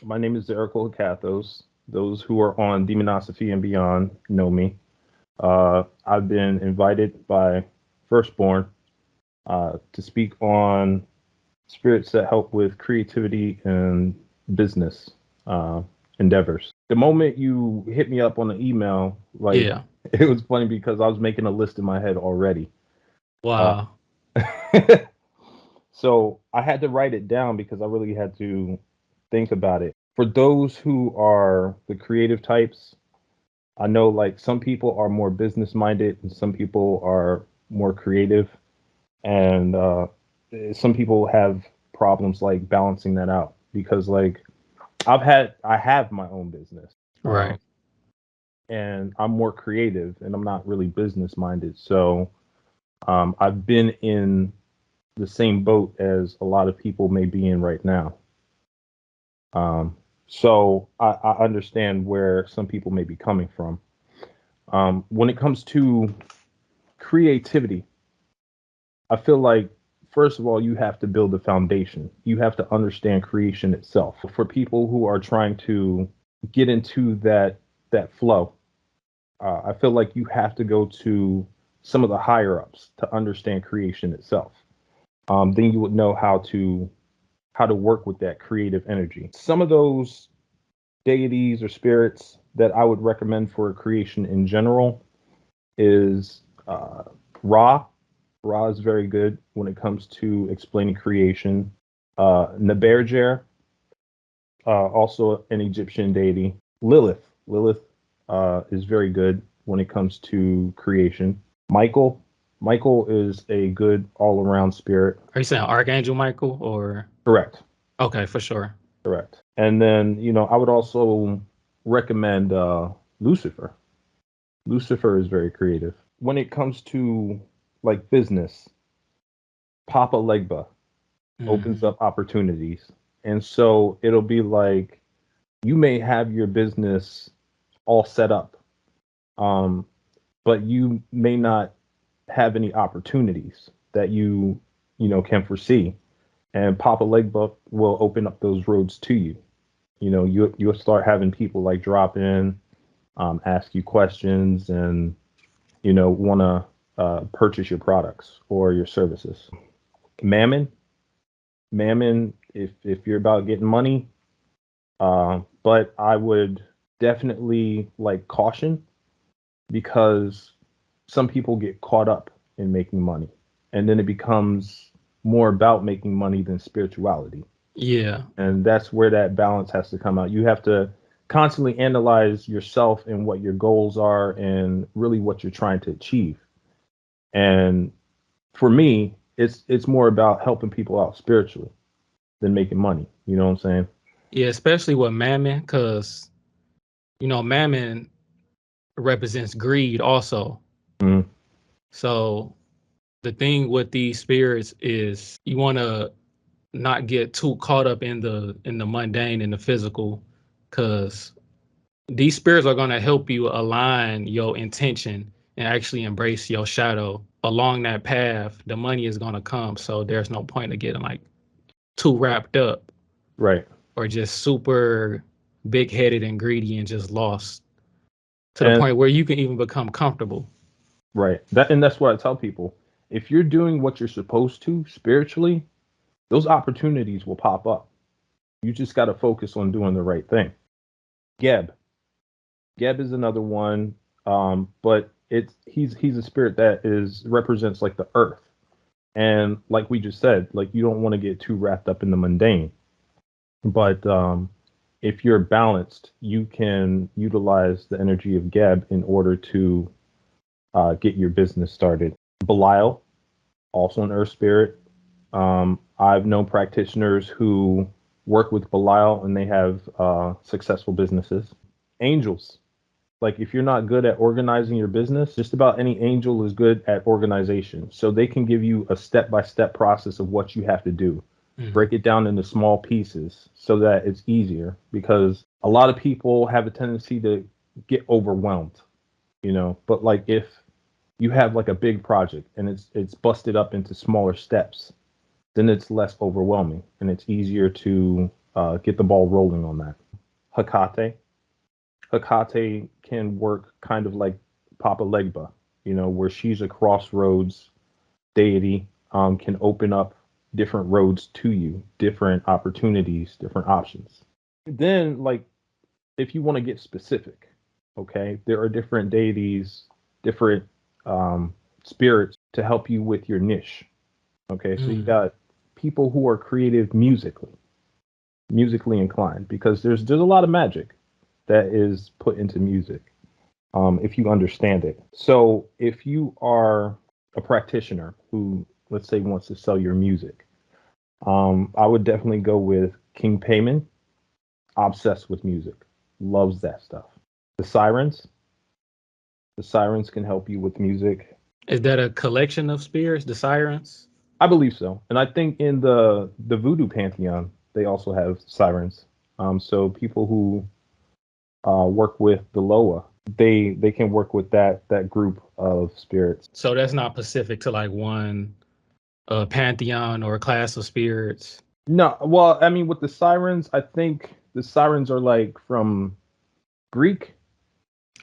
My name is Xerocole Hakathos. Those who are on Demonosphy and beyond know me. I've been invited by Firstborn to speak on spirits that help with creativity and business endeavors. The moment you hit me up on the email, like Yeah. it was funny because I was making a list in my head already. Uh, Wow. so I had to write it down because I really had to think about it. For those who are the creative types, I know like some people are more business minded and some people are more creative, and some people have problems like balancing that out because like I have my own business, um, Right. and I'm more creative and I'm not really business minded. So I've been in the same boat as a lot of people may be in right now. Um, so I understand where some people may be coming from. When it comes to creativity, I feel like first of all you have to build a foundation. You have to understand creation itself. For people who are trying to get into that flow, I feel like you have to go to some of the higher ups to understand creation itself. Then you would know how to work with that creative energy. Some of those deities or spirits that I would recommend for creation in general is Ra. Ra is very good when it comes to explaining creation. Neberdjer, also an Egyptian deity. Lilith. Lilith is very good when it comes to creation. Michael. Michael is a good all around spirit. Are you saying Archangel Michael or Correct. okay, for sure. Correct. And then, I would also recommend Lucifer. Lucifer is very creative. When it comes to like business, Papa Legba opens Hmm. up opportunities. And so it'll be like you may have your business all set up, um, but you may not have any opportunities that you can foresee. And Papa Legba will open up those roads to you. You'll start having people like drop in, ask you questions, and want to purchase your products or your services. Mammon, Mammon, if you're about getting money, but I would definitely like caution because some people get caught up in making money, and then it becomes more about making money than spirituality, Yeah. and that's where that balance has to come out. You have to constantly analyze yourself and what your goals are and really what you're trying to achieve. And for me, it's more about helping people out spiritually than making money. You know what I'm saying? Yeah, especially with Mammon, because Mammon represents greed also. Mm, So the thing with these spirits is you want to not get too caught up in the mundane and the physical, because these spirits are going to help you align your intention and actually embrace your shadow along that path. The money is going to come, so there's no point of getting like too wrapped up right. or just super big headed and greedy and just lost to the And point where you can even become comfortable. right. That's what I tell people. If you're doing what you're supposed to spiritually, those opportunities will pop up. You just got to focus on doing the right thing. Geb. Geb is another one. But he's a spirit that is represents like the earth. And like we just said, like you don't want to get too wrapped up in the mundane. But if you're balanced, you can utilize the energy of Geb in order to get your business started. Belial, also an earth spirit. I've known practitioners who work with Belial and they have successful businesses. Angels, like if you're not good at organizing your business, just about any angel is good at organization. So they can give you a step by step process of what you have to do. Mhm. Break it down into small pieces so that it's easier because a lot of people have a tendency to get overwhelmed, But like if you have like a big project and it's busted up into smaller steps, then it's less overwhelming and it's easier to get the ball rolling on that. Hekate. Hekate can work kind of like Papa Legba, where she's a crossroads deity, can open up different roads to you, different opportunities, different options. Then, like, if you want to get specific, okay, there are different deities, different spirits to help you with your niche. Okay, so you got people who are creative musically inclined, because there's a lot of magic that is put into music, if you understand it. So if you are a practitioner who, let's say, wants to sell your music, I would definitely go with King Payman. Obsessed with music, loves that stuff. The Sirens can help you with music. Is that a collection of spirits, the sirens? I believe so, and I think in the voodoo pantheon they also have sirens. So people who work with the Loa, they can work with that group of spirits. So that's not specific to like one pantheon or a class of spirits. No, well, I mean, with the sirens, I think the sirens are like from Greek,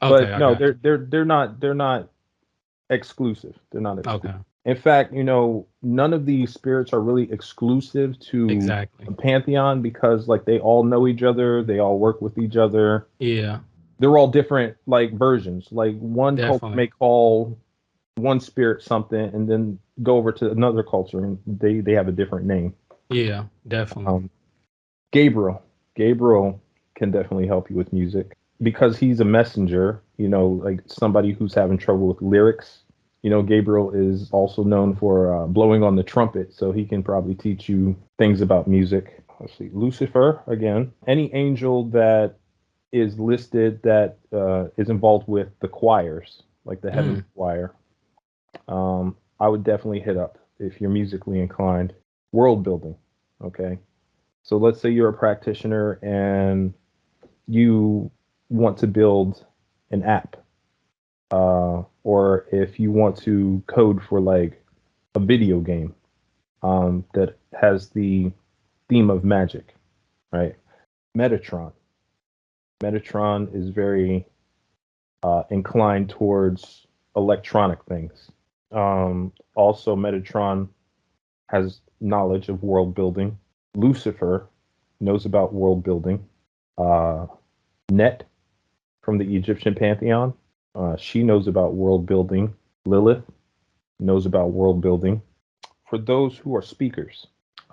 Okay, but no, they're not exclusive. They're not exclusive. Okay. In fact, none of these spirits are really exclusive to Exactly. a pantheon, because like they all know each other, they all work with each other. Yeah. They're all different like versions. Like one culture may call one spirit something, and then go over to another culture and they have a different name. Yeah, definitely. Gabriel can definitely help you with music, because he's a messenger, like somebody who's having trouble with lyrics. Gabriel is also known for blowing on the trumpet, so he can probably teach you things about music. Let's see, Lucifer, again, any angel that is listed that is involved with the choirs, like the heavenly choir, I would definitely hit up if you're musically inclined. World building, okay? So let's say you're a practitioner and you want to build an app, or if you want to code for like a video game that has the theme of magic, right? Metatron is very inclined towards electronic things. Also, Metatron has knowledge of world building. Lucifer knows about world building. Net from the Egyptian pantheon, she knows about world building. Lilith knows about world building. For those who are speakers,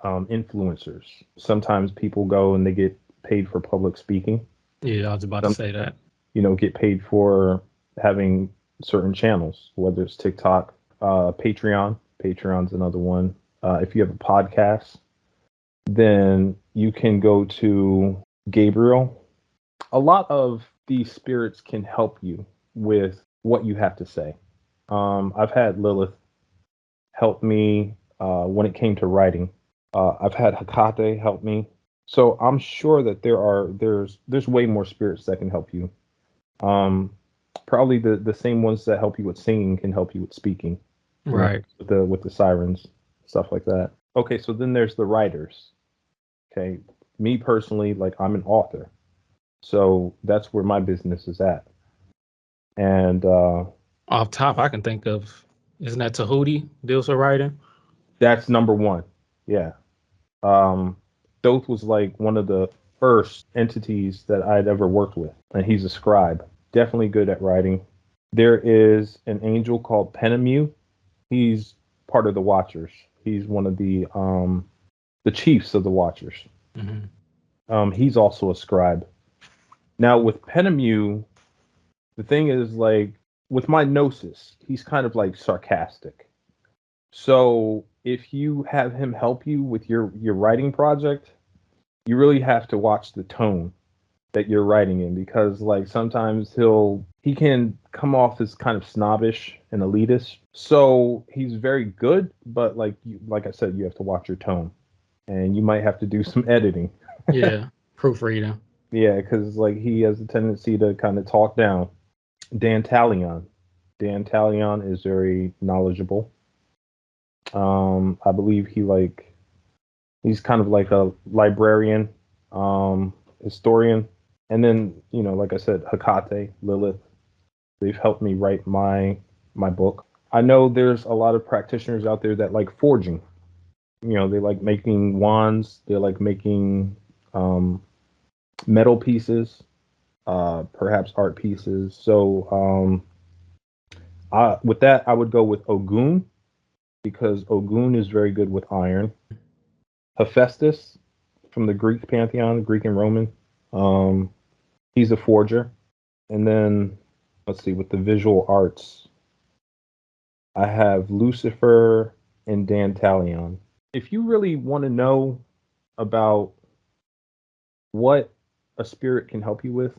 influencers, sometimes people go and they get paid for public speaking. Yeah, I was about to say that. Get paid for having certain channels, whether it's TikTok, Patreon. Patreon's another one. If you have a podcast, then you can go to Gabriel. A lot of these spirits can help you with what you have to say. I've had Lilith help me when it came to writing. I've had Hekate help me. So I'm sure that there's way more spirits that can help you. Probably the same ones that help you with singing can help you with speaking. Right. With the sirens, stuff like that. Okay, so then there's the writers. Okay, me personally, like, I'm an author, so that's where my business is at. And off top, I can think of, isn't that Tahuti deals with writing? That's number one. Yeah. Thoth was like one of the first entities that I'd ever worked with, and he's a scribe. Definitely good at writing. There is an angel called Penemue. He's part of the Watchers. He's one of the chiefs of the Watchers. Mm-hmm. He's also a scribe. Now with Penemue, the thing is, like, with my gnosis, he's kind of like sarcastic. So if you have him help you with your writing project, you really have to watch the tone that you're writing in, because like sometimes he can come off as kind of snobbish and elitist. So he's very good, but like I said, you have to watch your tone, and you might have to do some editing. Yeah, proofreading. Yeah, because like he has a tendency to kind of talk down. Dantalion is very knowledgeable. I believe he's kind of like a librarian. historian, and then like I said, Hekate, Lilith. They've helped me write my book. I know there's a lot of practitioners out there that like forging. They like making wands. They like making metal pieces, perhaps art pieces. So with that, I would go with Ogun because Ogun is very good with iron. Hephestus from the Greek pantheon, Greek and Roman. Um, he's a forger. And then let's see, with the visual arts, I have Lucifer and Dantalion. If you really want to know about what a spirit can help you with,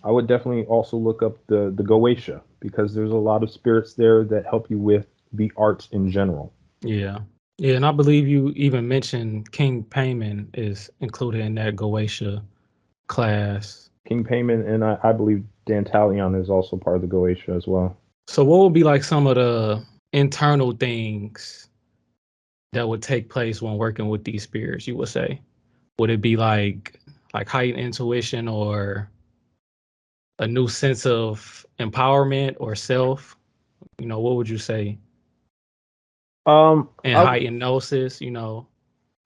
I would definitely also look up the Goetia because there's a lot of spirits there that help you with the arts in general. Yeah. Yeah, and I believe you even mentioned King Payman is included in that Goetia class. King Payman and I believe Dantalion is also part of the Goetia as well. So what would be like some of the internal things that would take place when working with these spirits, you would say? Would it be like heightened intuition or a new sense of empowerment or self? What would you say? And heightened gnosis,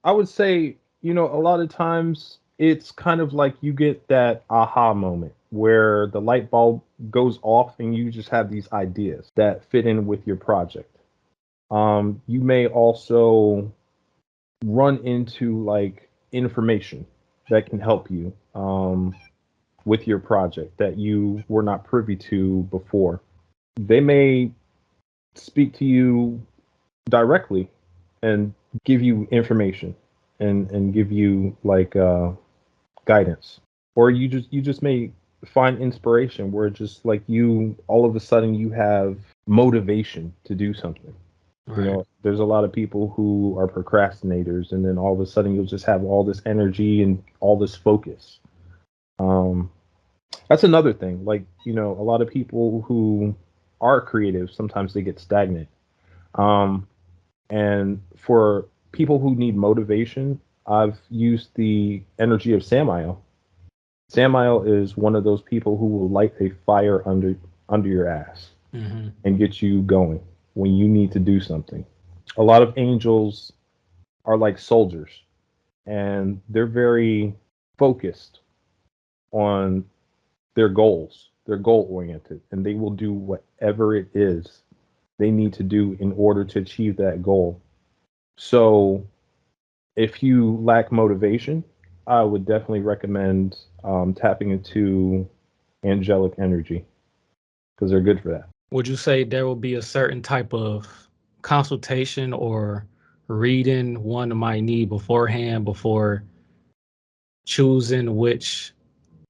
I would say, a lot of times it's kind of like you get that aha moment where the light bulb goes off and you just have these ideas that fit in with your project. You may also run into like information that can help you with your project that you were not privy to before. They may speak to you directly and give you information and give you like guidance, or you just may find inspiration where just like you all of a sudden you have motivation to do something. right. There's a lot of people who are procrastinators, and then all of a sudden you'll just have all this energy and all this focus. um that's another thing, like a lot of people who are creative sometimes they get stagnant. um And for people who need motivation, I've used the energy of Samael. Samael is one of those people who will light a fire under your ass Mm-hmm. and get you going when you need to do something. A lot of angels are like soldiers, and they're very focused on their goals. They're goal oriented, and they will do whatever it is they need to do in order to achieve that goal. So if you lack motivation, I would definitely recommend tapping into angelic energy because they're good for that. Would you say there will be a certain type of consultation or reading one might need beforehand before choosing which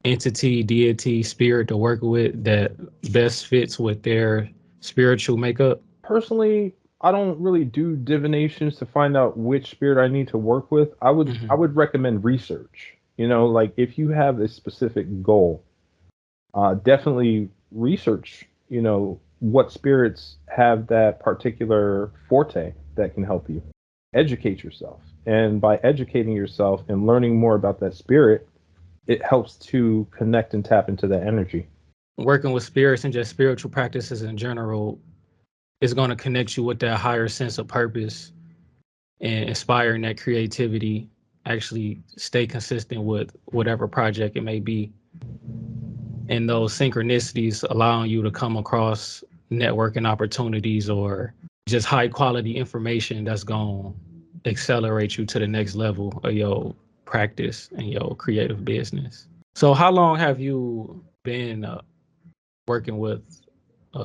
entity, deity, spirit to work with that best fits with their spiritual makeup? Personally, I don't really do divinations to find out which spirit I need to work with. I would Mm-hmm. I would recommend research. Like if you have a specific goal, definitely research. What spirits have that particular forte that can help you. Educate yourself, and by educating yourself and learning more about that spirit, it helps to connect and tap into that energy. Working with spirits and just spiritual practices in general is going to connect you with that higher sense of purpose and inspiring that creativity. Actually, stay consistent with whatever project it may be. And those synchronicities allowing you to come across networking opportunities or just high quality information that's going to accelerate you to the next level of your practice and your creative business. So, how long have you been working with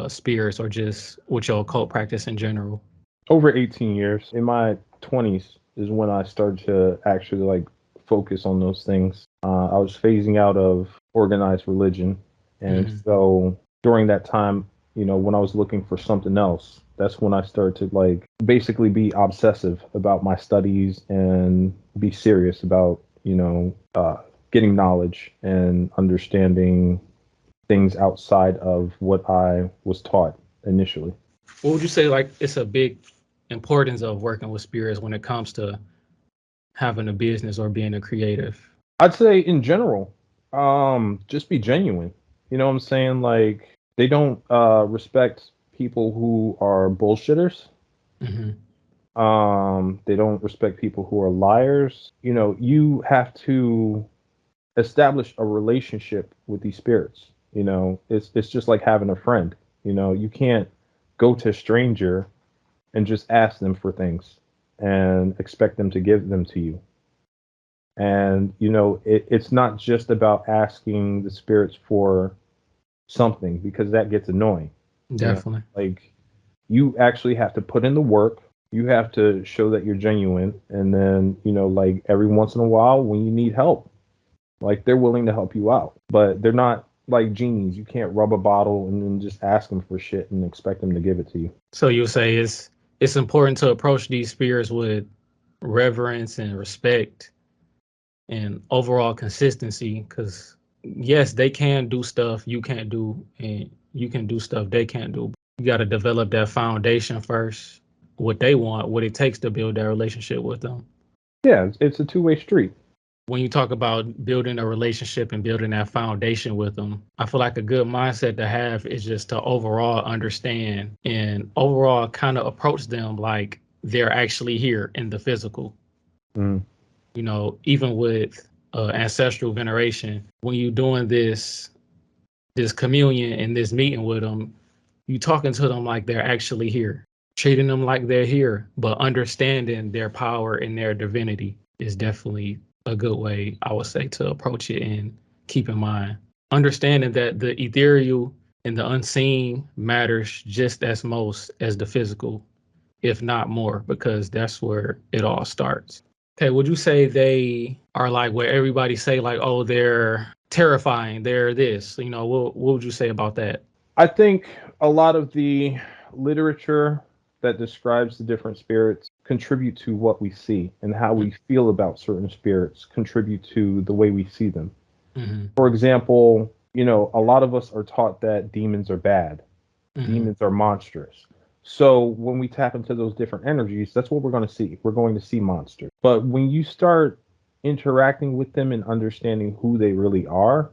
spirits or just with your occult practice in general? Over 18 years. In my 20s is when I started to actually like focus on those things. I was phasing out of organized religion, and Mm-hmm. so during that time, when I was looking for something else, that's when I started to like basically be obsessive about my studies and be serious about getting knowledge and understanding things outside of what I was taught initially. What would you say, like, it's a big importance of working with spirits when it comes to having a business or being a creative? I'd say in general, just be genuine. You know what I'm saying? Like they don't respect people who are bullshitters. Hmm. They don't respect people who are liars. You know, you have to establish a relationship with these spirits. You know, it's just like having a friend. You know, you can't go to a stranger and just ask them for things and expect them to give them to you. And you know, it's not just about asking the spirits for something because that gets annoying. You know, Definitely. like you actually have to put in the work. You have to show that you're genuine, and then you know, like every once in a while, when you need help, like they're willing to help you out, but they're not like genies. You can't rub a bottle and then just ask them for shit and expect them to give it to you. So you say it's important to approach these spirits with reverence and respect and overall consistency, because yes, they can do stuff you can't do, and you can do stuff they can't do. You got to develop that foundation first, what they want, what it takes to build that relationship with them. Yeah, it's a two-way street. When you talk about building a relationship and building that foundation with them, I feel like a good mindset to have is just to overall understand and overall kind of approach them like they're actually here in the physical. Mm. You know, even with ancestral veneration, when you're doing this communion and this meeting with them, you talking to them like they're actually here, treating them like they're here, but understanding their power and their divinity is definitely a good way, I would say, to approach it. And keep in mind, understanding that the ethereal and the unseen matters just as most as the physical, if not more, because that's where it all starts. Okay, would you say they are like where everybody say like, oh, they're terrifying, they're this? You know, what would you say about that? I think a lot of the literature that describes the different spirits contribute to what we see, and how we feel about certain spirits contribute to the way we see them. Mm-hmm. For example, you know, a lot of us are taught that demons are bad, Mm-hmm. demons are monstrous. So when we tap into those different energies, that's what we're going to see. We're going to see monsters. But when you start interacting with them and understanding who they really are,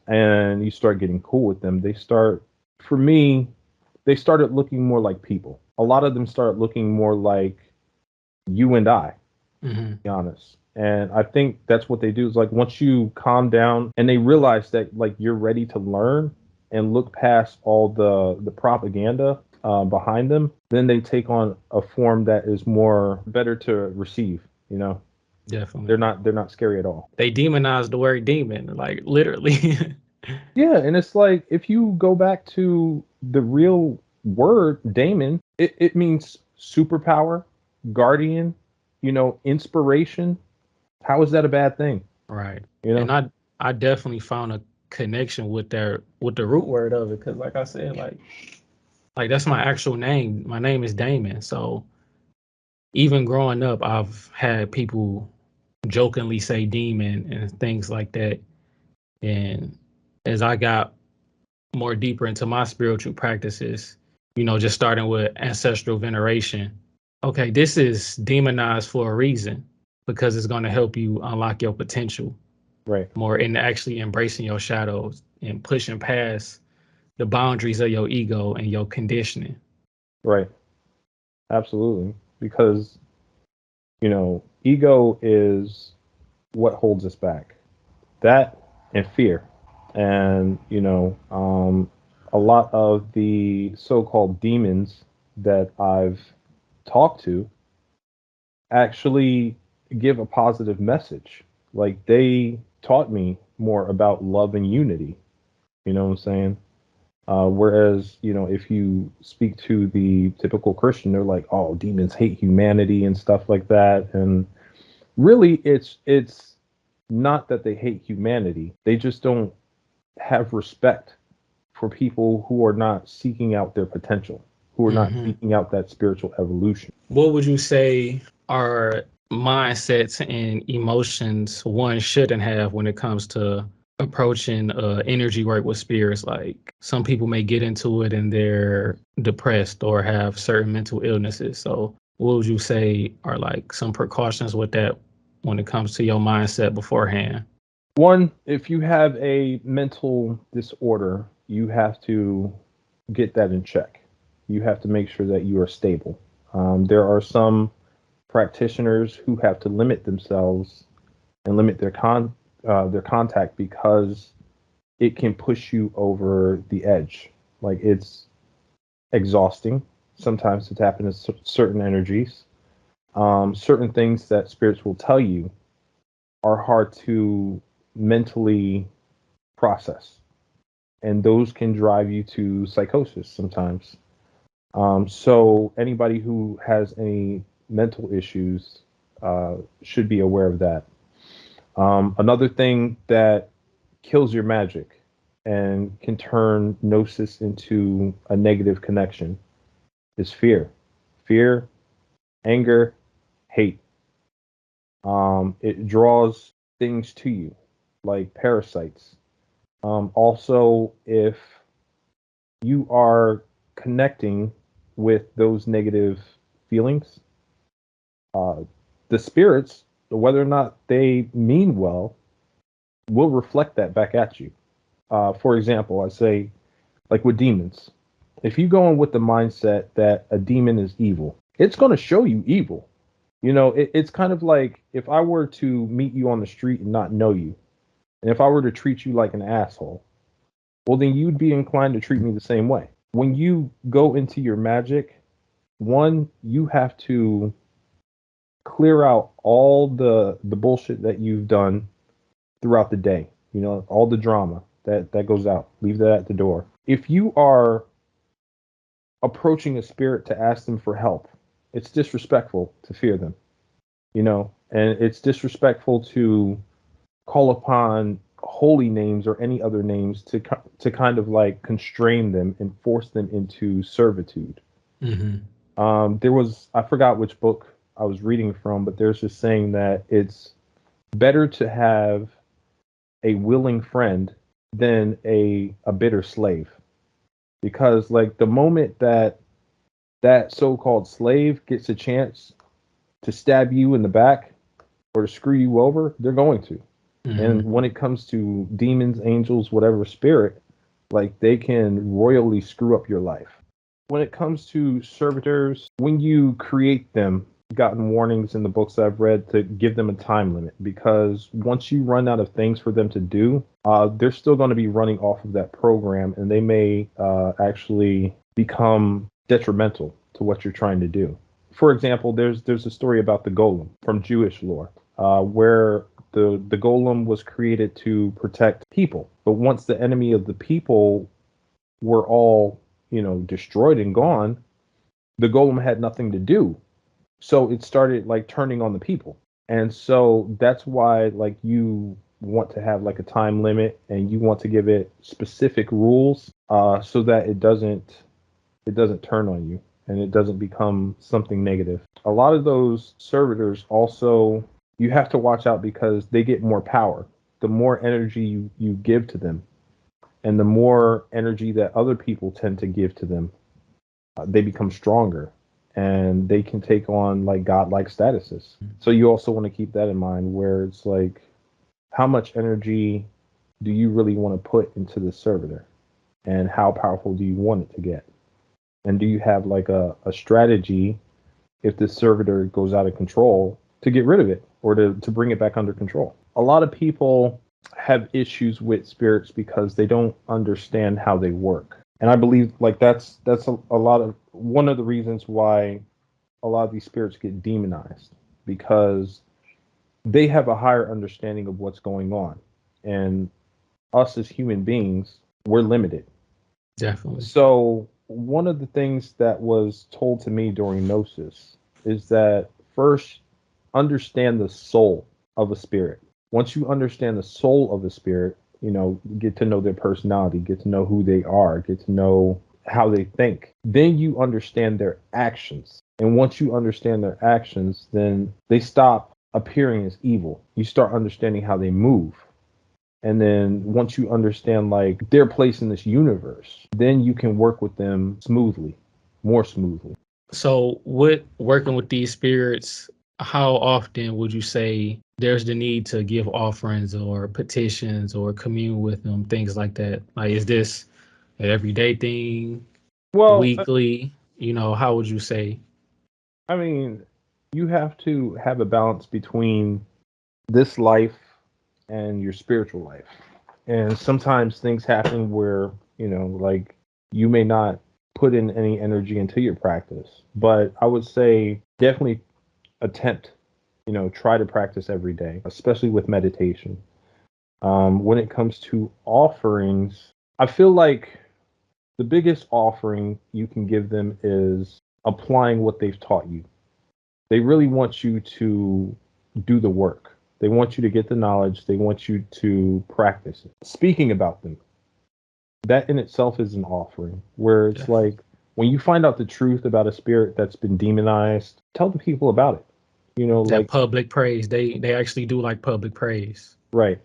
and you start getting cool with them, they start, for me, they started looking more like people. A lot of them start looking more like you and I, Mm-hmm. to be honest. And I think that's what they do is like once you calm down and they realize that like you're ready to learn and look past all the propaganda behind them, then they take on a form that is more better to receive. You know, Definitely. they're not scary at all. They demonize the word demon, like literally. Yeah, and it's like if you go back to the real word daemon, it means superpower, guardian, you know, inspiration. How is that a bad thing? Right. You And know? I definitely found a connection with their with the root word of it, because like I said, like that's my actual name. My name is Damon. So even growing up, I've had people jokingly say demon and things like that. And as I got more deeper into my spiritual practices, you know, just starting with ancestral veneration. Okay, this is demonized for a reason, because it's going to help you unlock your potential Right. more in actually embracing your shadows and pushing past the boundaries of your ego and your conditioning. Right. Absolutely. Because, you know, ego is what holds us back. That and fear. And, you know, a lot of the so-called demons that I've talked to actually give a positive message. Like they taught me more about love and unity. You know what I'm saying? Whereas, you know, if you speak to the typical Christian, they're like, "Oh, demons hate humanity" and stuff like that. And really, it's not that they hate humanity; they just don't have respect for people who are not seeking out their potential, who are not Hmm. seeking out that spiritual evolution. What would you say are mindsets and emotions one shouldn't have when it comes to approaching energy work with spirits? Like some people may get into it and they're depressed or have certain mental illnesses. So what would you say are like some precautions with that when it comes to your mindset beforehand? One, if you have a mental disorder, you have to get that in check. You have to make sure that you are stable. There are some practitioners who have to limit themselves and limit their contact because it can push you over the edge. Like, it's exhausting sometimes to tap into certain energies. Certain things that spirits will tell you are hard to mentally process, and those can drive you to psychosis sometimes. So anybody who has any mental issues should be aware of that. Another thing that kills your magic and can turn gnosis into a negative connection is fear. Fear, anger, hate. It draws things to you like parasites. Also, if you are connecting with those negative feelings, the spirits, whether or not they mean well, will reflect that back at you. For example, I say, like with demons, if you go in with the mindset that a demon is evil, it's going to show you evil. You know, it's kind of like if I were to meet you on the street and not know you, and if I were to treat you like an asshole, well, then you'd be inclined to treat me the same way. When you go into your magic, one, you have to clear out all the bullshit that you've done throughout the day. You know, all the drama that goes out. Leave that at the door. If you are approaching a spirit to ask them for help, it's disrespectful to fear them, you know, and it's disrespectful to call upon holy names or any other names to kind of like constrain them and force them into servitude. There was, I forgot which book I was reading from, but there's this saying that it's better to have a willing friend than a bitter slave, because like the moment that so-called slave gets a chance to stab you in the back or to screw you over, they're going to. And when it comes to demons, angels, whatever spirit, like they can royally screw up your life. When it comes to servitors, when you create them, I've gotten warnings in the books that I've read to give them a time limit, because once you run out of things for them to do, they're still going to be running off of that program, and they may actually become detrimental to what you're trying to do. For example, there's a story about the golem from Jewish lore, where the golem was created to protect people. But once the enemy of the people were all, you know, destroyed and gone, the golem had nothing to do. So it started like turning on the people. And so that's why like you want to have like a time limit, and you want to give it specific rules so that it doesn't turn on you and it doesn't become something negative. A lot of those servitors also, you have to watch out because they get more power. The more energy you give to them, and the more energy that other people tend to give to them, they become stronger, and they can take on like godlike statuses. So you also want to keep that in mind, where it's like, how much energy do you really want to put into the servitor, and how powerful do you want it to get? And do you have like a strategy if the servitor goes out of control to get rid of it, or to bring it back under control? A lot of people have issues with spirits because they don't understand how they work. And I believe like that's a lot of one of the reasons why a lot of these spirits get demonized, because they have a higher understanding of what's going on. And us as human beings, we're limited. Definitely. So one of the things that was told to me during Gnosis is that first, understand the soul of a spirit. Once you understand the soul of a spirit, you know, get to know their personality, get to know who they are, get to know how they think. Then you understand their actions. And once you understand their actions, then they stop appearing as evil. You start understanding how they move. And then once you understand like their place in this universe, then you can work with them smoothly, more smoothly. So, with working with these spirits, how often would you say there's the need to give offerings or petitions or commune with them, things like that? Like, is this an everyday thing, Well, weekly? How would you say? I mean, you have to have a balance between this life and your spiritual life. And sometimes things happen where, like you may not put in any energy into your practice. But I would say definitely attempt, try to practice every day, especially with meditation. When it comes to offerings, I feel like the biggest offering you can give them is applying what they've taught you. They really want you to do the work. They want you to get the knowledge. They want you to practice it. Speaking about them, that in itself is an offering where it's Definitely. like when you find out the truth about a spirit that's been demonized, tell the people about it. That Like, public praise, they actually do like public praise. right.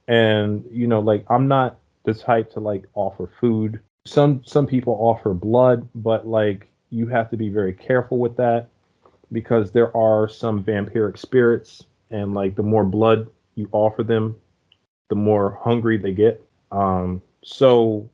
And, like I'm not the type to like offer food. Some people offer blood, but like you have to be very careful with that because there are some vampiric spirits, and like the more blood you offer them, the more hungry they get. So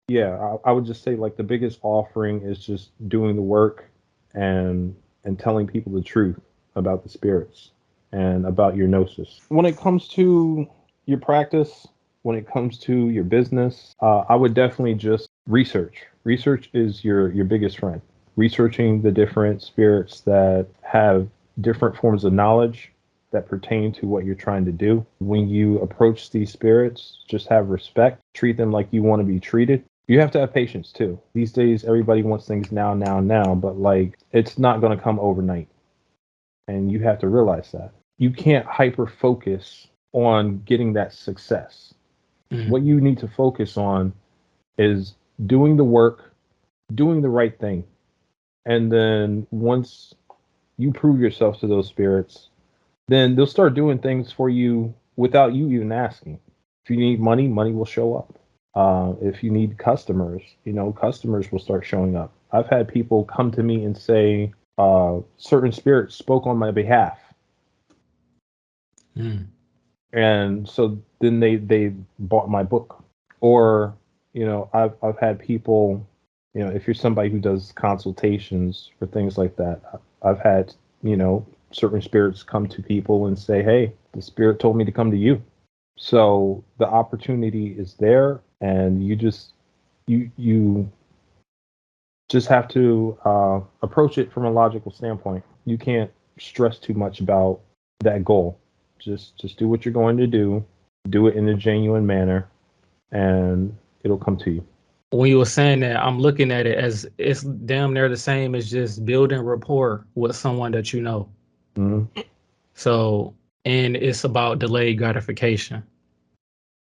yeah, I would just say like the biggest offering is just doing the work and telling people the truth about the spirits and about your gnosis. When it comes to your practice, when it comes to your business, I would definitely just research. Research is your biggest friend. Researching the different spirits that have different forms of knowledge that pertain to what you're trying to do. When you approach these spirits, just have respect, treat them like you want to be treated. You have to have patience too. These days, everybody wants things now, now, now, but like it's not going to come overnight. And you have to realize that. You can't hyper focus on getting that success. Mm. What you need to focus on is doing the work, doing the right thing. And then once you prove yourself to those spirits, then they'll start doing things for you without you even asking. If you need money, money will show up. If you need customers, customers will start showing up. I've had people come to me and say, certain spirits spoke on my behalf. Mm. And so then they bought my book. Or, I've had people, if you're somebody who does consultations for things like that, I've had, certain spirits come to people and say, hey, the spirit told me to come to you. So the opportunity is there, and you just have to approach it from a logical standpoint. You can't stress too much about that goal. Just do what you're going to do it in a genuine manner, and it'll come to you. When you were saying that, I'm looking at it as it's damn near the same as just building rapport with someone that you know. Mm-hmm. So, and it's about delayed gratification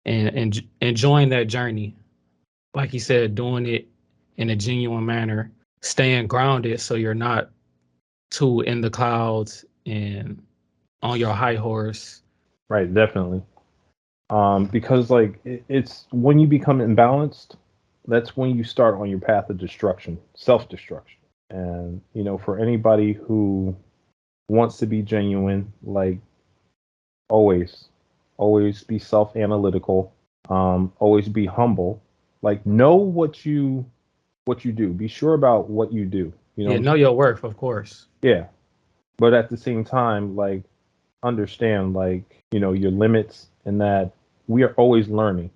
and enjoying that journey. Like you said, doing it in a genuine manner, staying grounded so you're not too in the clouds and on your high horse. Right, definitely. Because like it's when you become imbalanced, that's when you start on your path of destruction, self-destruction. And for anybody who wants to be genuine, like always, always be self-analytical, always be humble. Like know what you do. Be sure about what you do. You know what Yeah, I'm know saying? your worth, of course. Yeah. But at the same time, like understand like, your limits and that we are always learning.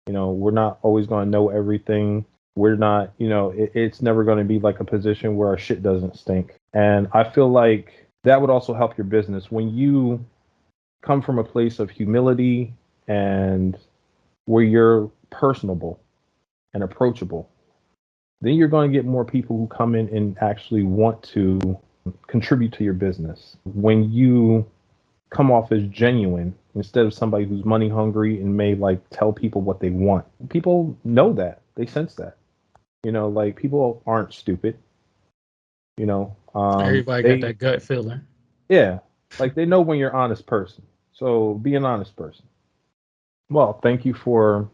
We're not always going to know everything. We're not, it's never going to be like a position where our shit doesn't stink. And I feel like that would also help your business when you come from a place of humility and where you're personable and approachable. Then you're going to get more people who come in and actually want to contribute to your business. When you come off as genuine instead of somebody who's money hungry and may like tell people what they want. People know that. They sense that. Like people aren't stupid. Everybody got They that gut feeling. yeah, like they know when you're an honest person. So be an honest person. Well, thank you for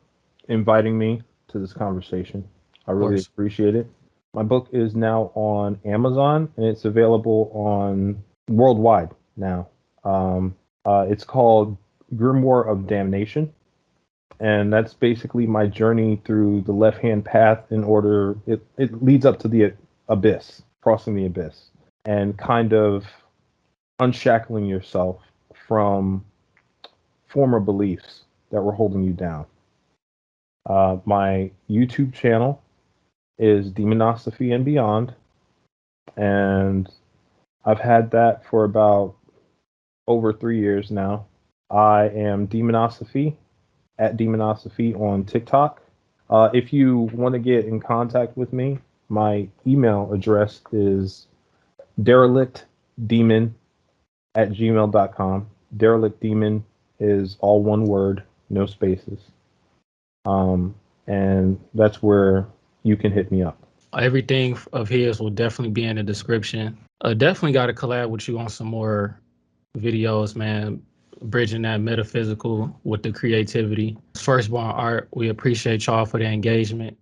inviting me to this conversation. I Of really course. appreciate it. My book is now on Amazon, and it's available on worldwide now. It's called Grimoire of Damnation, and that's basically my journey through the left-hand path in order. It leads up to the abyss, crossing the abyss, and kind of unshackling yourself from former beliefs that were holding you down. My YouTube channel is Demonosphy and Beyond, and I've had that for about over 3 years now. I am Demonosphy at Demonosphy on TikTok. If you want to get in contact with me, my email address is derelictdemon@gmail.com. Derelictdemon is all one word, no spaces. And that's where you can hit me up. Everything of his will definitely be in the description. Definitely got to collab with you on some more videos, man. Bridging that metaphysical with the creativity. Firstborn Art, we appreciate y'all for the engagement.